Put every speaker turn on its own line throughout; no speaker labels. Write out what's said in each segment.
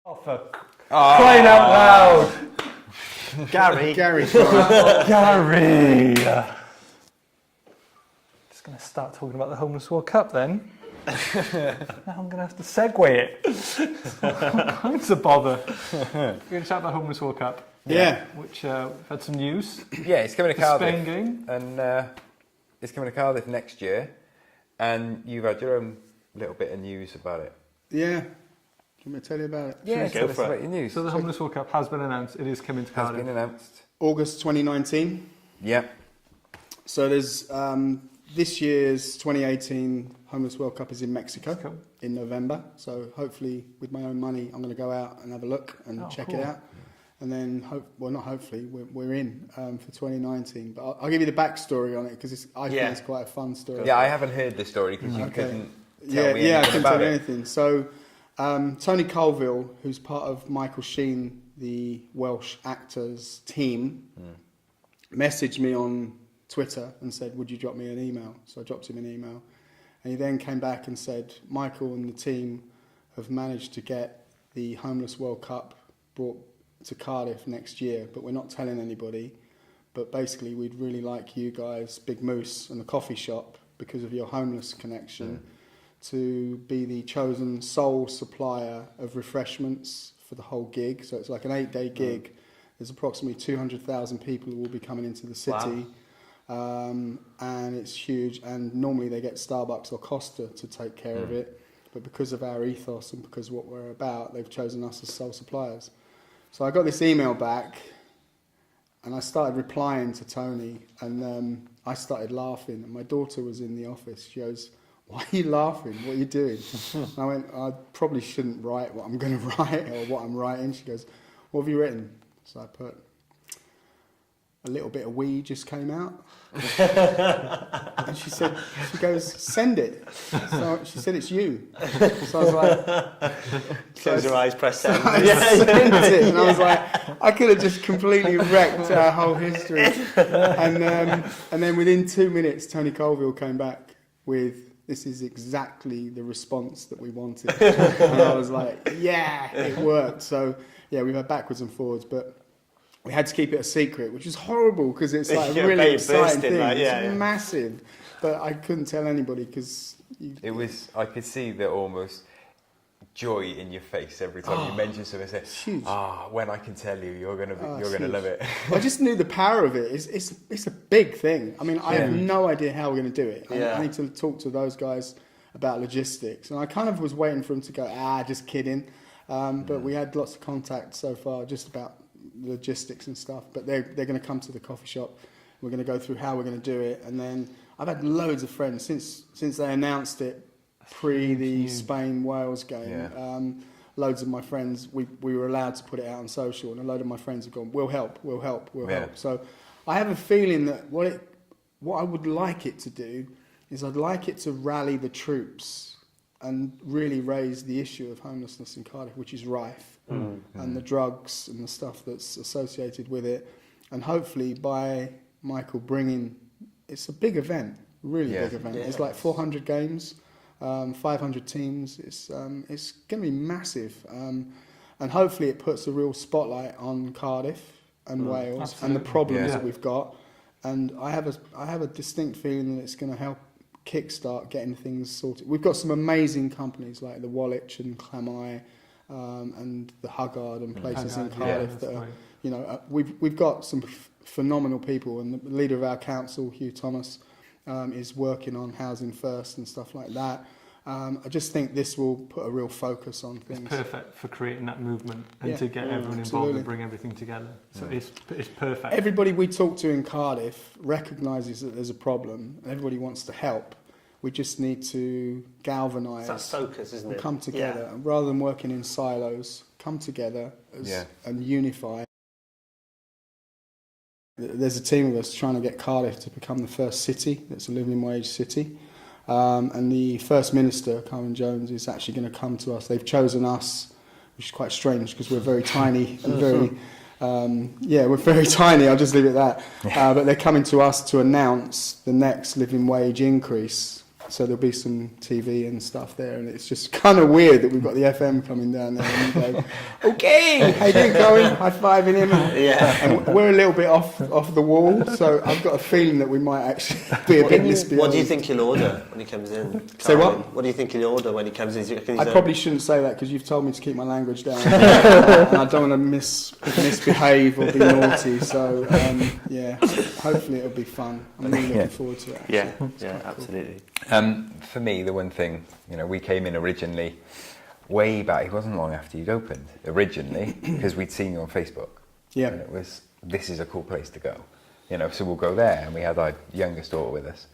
Oh, for crying out loud!
Gary.
Gary! Just going to start talking about the Homeless World Cup then. Now I'm going to have to segue it. It's a bother. We're going to chat about the Homeless World Cup.
Yeah.
Which we've had some news.
Yeah, it's coming to Cardiff.
Spain game.
And it's coming to Cardiff next year. And you've had your own little bit of news about it.
Yeah. Can we tell you about it?
Yeah, tell us about your news.
So the Homeless World Cup has been announced. It is coming to Cardiff.
Has been announced.
August 2019.
Yeah.
So there's this year's 2018 Homeless World Cup is in Mexico in November. So hopefully with my own money, I'm going to go out and have a look and check it out. And then, not hopefully, we're in for 2019. But I'll give you the backstory on it because I think it's quite a fun story.
Yeah, I haven't heard the story because you couldn't tell me
I
anything
couldn't
about
tell you
it.
anything. So Tony Colville, who's part of Michael Sheen, the Welsh actors team, messaged me on Twitter and said, would you drop me an email? So I dropped him an email. And he then came back and said, Michael and the team have managed to get the Homeless World Cup brought to Cardiff next year, but we're not telling anybody. But basically, we'd really like you guys, Bigmoose and the coffee shop, because of your homeless connection, to be the chosen sole supplier of refreshments for the whole gig. So it's like an 8-day gig. There's approximately 200,000 people who will be coming into the city. And it's huge. And normally they get Starbucks or Costa to take care of it. But because of our ethos and because of what we're about, they've chosen us as sole suppliers. So I got this email back and I started replying to Tony and I started laughing. And my daughter was in the office. She goes, why are you laughing? What are you doing? And I went, I probably shouldn't write what I'm going to write or what I'm writing. She goes, what have you written? So I put, a little bit of wee just came out. And she goes, send it. So she said, it's you. So I was like...
Close your eyes, press send.
So I sent it, and I was like, I could have just completely wrecked our whole history. And then within 2 minutes, Tony Colville came back with, this is exactly the response that we wanted. And I was like, yeah, it worked. So, yeah, we've had backwards and forwards, but we had to keep it a secret, which is horrible because it's like a really exciting thing. Right? It's massive. But I couldn't tell anybody because...
I could see the almost joy in your face every time you mention something. It's
huge.
When I can tell you, you're gonna love it.
I just knew the power of it. It's a big thing. I mean, I have no idea how we're going to do it. I need to talk to those guys about logistics. And I kind of was waiting for them to go, just kidding. But we had lots of contact so far just about logistics and stuff. But they're going to come to the coffee shop. We're going to go through how we're going to do it. And then I've had loads of friends since they announced it pre the Spain-Wales game. Loads of my friends, we were allowed to put it out on social, and a load of my friends have gone, we'll help. So I have a feeling that what I would like it to do is I'd like it to rally the troops and really raise the issue of homelessness in Cardiff, which is rife, and the drugs and the stuff that's associated with it. And hopefully by Michael bringing, it's a big event, really big event. It's like 400 games. 500 teams. It's going to be massive, and hopefully it puts a real spotlight on Cardiff and Wales and the problems that we've got. And I have a distinct feeling that it's going to help kickstart getting things sorted. We've got some amazing companies like the Woolwich and Clamai and the Huggard and places in Cardiff that are, we've got some phenomenal people, and the leader of our council, Hugh Thomas, is working on housing first and stuff like that. I just think this will put a real focus on things.
It's perfect for creating that movement and to get everyone involved and bring everything together. So it's perfect.
Everybody we talk to in Cardiff recognises that there's a problem and everybody wants to help. We just need to galvanise.
That's focus, isn't it?
Come together. And rather than working in silos, come together and unify. There's a team of us trying to get Cardiff to become the first city that's a living wage city. And the First Minister, Carwyn Jones, is actually going to come to us. They've chosen us, which is quite strange because we're very tiny and very... we're very tiny, I'll just leave it at that. But they're coming to us to announce the next living wage increase So there'll be some TV and stuff there, and it's just kind of weird that we've got the FM coming down there, and you go, okay, how you doing, Colin? High-fiving him. And we're a little bit off the wall, so I've got a feeling that we might actually be a bit misbehaved.
What do you think he'll order when he comes in?
Say what?
What do you think he'll order when he comes in?
I probably shouldn't say that because you've told me to keep my language down. And I don't want to misbehave or be naughty, so yeah, hopefully it'll be fun. I'm really looking forward to it. Actually.
Yeah, absolutely.
For me, the one thing, we came in originally way back. It wasn't long after you'd opened originally because we'd seen you on Facebook.
Yeah.
And it was, this is a cool place to go. So we'll go there. And we had our youngest daughter with us.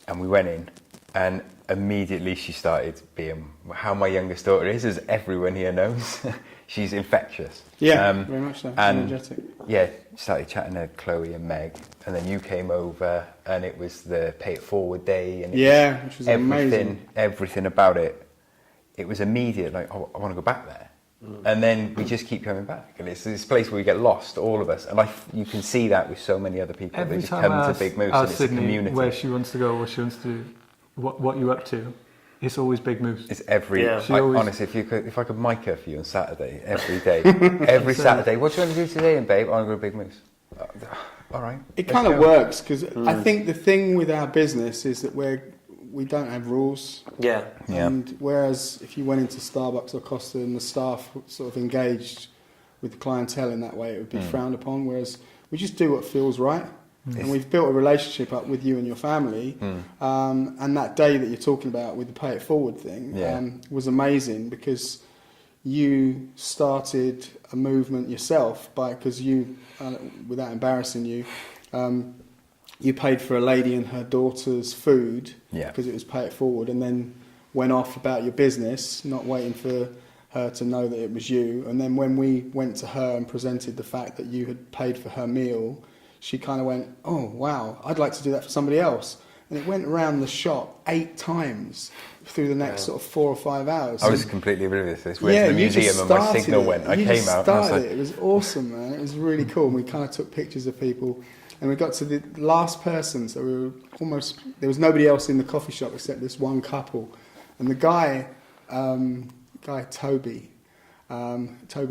And we went in and immediately she started being how my youngest daughter is, as everyone here knows. She's infectious.
Yeah, very much so.
And
energetic.
yeah, started chatting to Chloe and Meg, and then you came over, and it was the Pay It Forward day, and
which was amazing.
Everything about it. It was immediate, like, oh, I want to go back there. And then we just keep coming back, and it's this place where we get lost, all of us. And you can see that with so many other people.
Every
they just
time
come
I
to
ask
Bigmoose, and it's
Sydney
a community.
Where she wants to go, what she wants to do, what you're up to, it's always Bigmoose.
It's every.
Yeah.
Honestly, if I could mic her for you on Saturday, every day, every Saturday. What do you want to do today, and babe? I'm going to Bigmoose. All right.
It kind of works because I think the thing with our business is that we don't have rules.
Yeah.
And whereas if you went into Starbucks or Costa and the staff sort of engaged with the clientele in that way, it would be frowned upon. Whereas we just do what feels right. And we've built a relationship up with you and your family. And that day that you're talking about with the Pay It Forward thing was amazing because you started a movement yourself because you, without embarrassing you, you paid for a lady and her daughter's food because it was Pay It Forward, and then went off about your business, not waiting for her to know that it was you. And then when we went to her and presented the fact that you had paid for her meal, she kind of went, oh, wow, I'd like to do that for somebody else. And it went around the shop 8 times through the next sort of 4 or 5 hours.
I was completely oblivious to this. We went to the museum and my signal went. I came out and I was like...
It was awesome, man. It was really cool. And we kind of took pictures of people. And we got to the last person, so we were almost... There was nobody else in the coffee shop except this one couple. And the guy Toby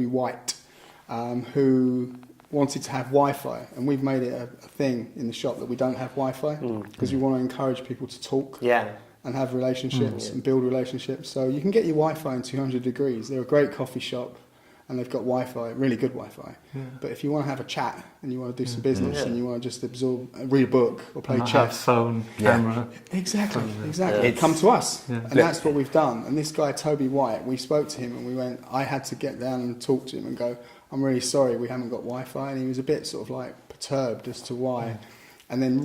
White, who wanted to have Wi-Fi, and we've made it a thing in the shop that we don't have Wi-Fi because we want to encourage people to talk and have relationships and build relationships. So you can get your Wi-Fi in 200 degrees. They're a great coffee shop and they've got Wi-Fi, really good Wi-Fi. But if you want to have a chat and you want to do some business and you want to just read a book or play chess,
have phone, camera,
exactly. Come to us, and that's what we've done. And this guy Toby White, we spoke to him and we went. I had to get down and talk to him and go, I'm really sorry we haven't got Wi-Fi, and he was a bit sort of like perturbed as to why. And then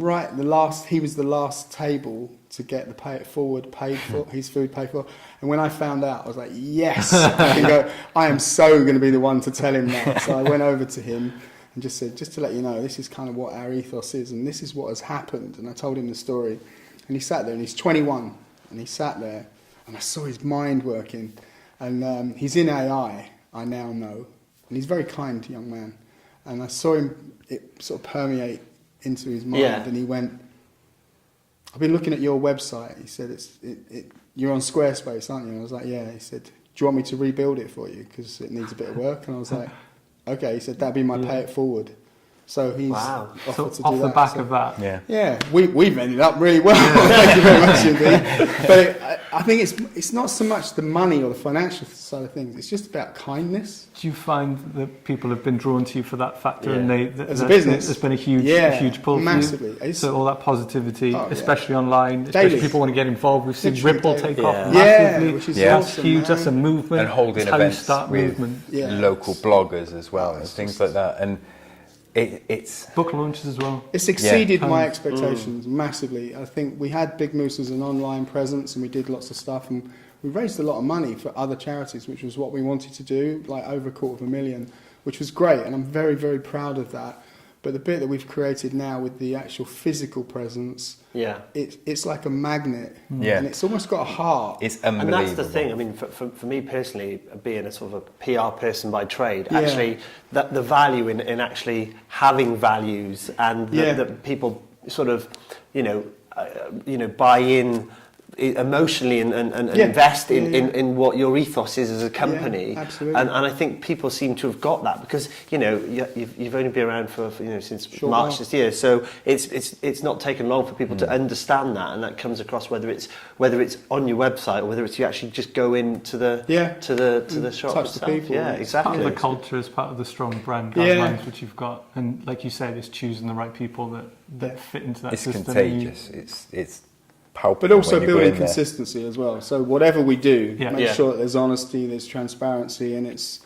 he was the last table to get the Pay It Forward paid for, his food paid for. And when I found out, I was like, yes! I am so going to be the one to tell him that. So I went over to him and just said, just to let you know, this is kind of what our ethos is, and this is what has happened. And I told him the story. And he sat there, and he's 21, and he sat there, and I saw his mind working. And he's in AI, I now know. And he's a very kind young man. And I saw it sort of permeate into his mind, and he went, I've been looking at your website. He said, you're on Squarespace, aren't you? And I was like, yeah. He said, do you want me to rebuild it for you? Because it needs a bit of work. And I was like, okay. He said, that'd be my Pay It Forward. So he's offered to do
off the
that.
back of that.
Yeah, we've ended up really well. Thank you very much indeed. But I think it's not so much the money or the financial side of things. It's just about kindness.
Do you find that people have been drawn to you for that factor, and
as a business,
there's been a huge pull
massively.
For you? So all that positivity, especially online,
Daily.
especially people want to get involved. We've seen Ripple take off massively.
Which is
That's
awesome,
huge.
man.
That's a movement.
And holding
That's
events
how you start
with
movement.
local bloggers as well, and things like that. And it's
book launches as well.
It's exceeded my expectations massively. I think we had Bigmoose as an online presence, and we did lots of stuff, and we raised a lot of money for other charities, which was what we wanted to do, like over $250,000, which was great, and I'm very, very proud of that. But the bit that we've created now with the actual physical presence, it's like a magnet, and it's almost got a heart.
It's unbelievable.
And that's the thing. I mean, for me personally, being a sort of a PR person by trade, actually, the value in actually having values and that people sort of, buy in emotionally and
Yeah.
invest in,
Yeah, yeah.
in what your ethos is as a company.
Yeah, absolutely.
And I think people seem to have got that because, you know, you've only been around for you know, since
Short
March
while.
this year. So it's not taken long for people to understand that, and that comes across whether it's on your website or whether it's you actually just go into the to the shop
touch the
itself.
people.
Yeah,
It's
exactly.
Part of the culture is part of the strong brand
Yeah.
guidelines which you've got, and like you said, it's choosing the right people that fit into that
It's
system.
contagious. It's palpable.
But also
when you go
building
in there.
consistency as well. So whatever we do,
Yeah.
make
Yeah.
sure that there's honesty, there's transparency, and it's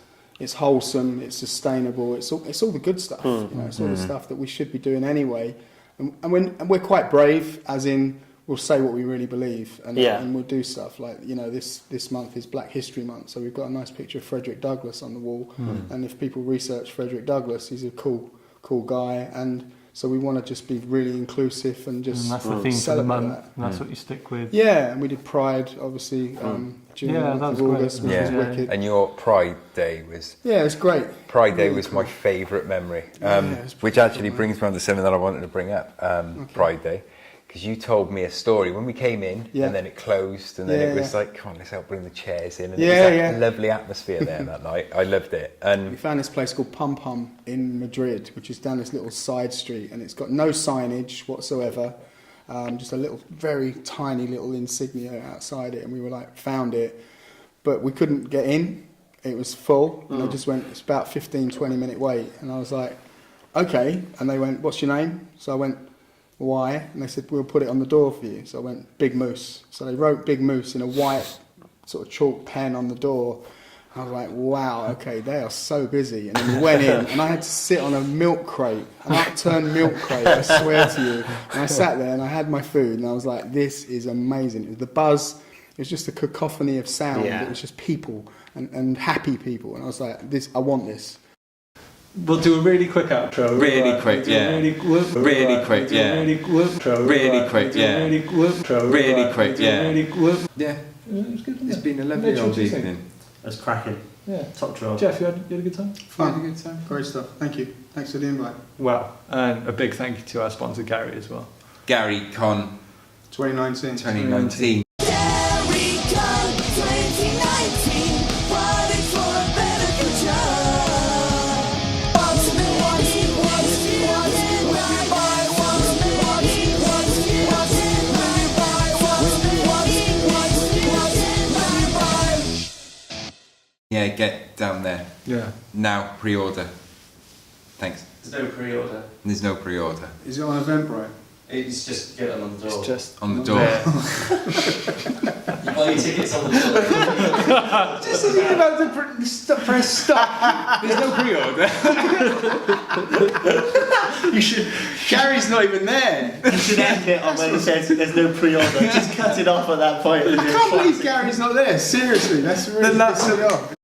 wholesome, it's sustainable. It's all the good stuff. You know, it's all the stuff that we should be doing anyway. And we're quite brave, as in we'll say what we really believe, and we'll do stuff like, you know, this month is Black History Month, so we've got a nice picture of Frederick Douglass on the wall. And if people research Frederick Douglass, he's a cool guy, and so we want to just be really inclusive and just
And that's the theme for the
celebrate
month,
that.
and that's what you stick with.
Yeah, and we did Pride, obviously, June
Yeah,
month
that was
of
great.
August, which was
Yeah.
wicked.
And your Pride Day was
Yeah, it's great.
Pride Day
Really
was
cool.
my favourite memory,
it's
which
pretty
actually
cool,
brings me on to something that I wanted to bring up. Pride Day, because you told me a story when we came in,
Yeah.
and then it closed, and then
Yeah,
it was
yeah.
like, come on, let's help bring the chairs in. And
Yeah,
it was
yeah.
that lovely atmosphere there that night. I loved it.
We
And
found this place called Pum Pum in Madrid, which is down this little side street, and it's got no signage whatsoever, just a little, very tiny little insignia outside it, and we were like, found it, but we couldn't get in. It was full, and they just went, it's about 15, 20-minute wait, and I was like, okay, and they went, what's your name? So I went, why? And they said, we'll put it on the door for you. So I went, Bigmoose. So they wrote Bigmoose in a white sort of chalk pen on the door. I was like, wow, okay, they are so busy. And then we went in, and I had to sit on a milk crate, an upturned milk crate, I swear to you. And I sat there, and I had my food, and I was like, this is amazing. It was the buzz, it was just a cacophony of sound.
Yeah.
It was just people, and happy people. And I was like, I want this.
We'll do a really quick outro.
Really quick, yeah. Really quick, yeah. Really quick, yeah. Really quick, yeah. Yeah, it's been a lovely
Mitch, what
old
do you think?
evening.
That's cracking.
Yeah.
Top drawer.
Jeff, you had a good time?
Fun.
Had a good time.
Great stuff. Thank you. Thanks for the invite.
Well, and a big thank you to our sponsor Gary as well.
Gary Con
2019.
2019. Yeah, get down there.
Yeah.
Now, pre-order. Thanks.
There's no pre-order.
There's no pre-order.
Is it on Eventbrite?
It's just get them on the door.
It's just
On the door.
You buy your tickets on the door.
Just as you're about to press stop. There's no pre-order.
You should
Gary's not even there.
you should end it on when it says there's no pre-order. Just cut it off at that point.
I can't believe Gary's not there. Seriously, that's really pissing me off.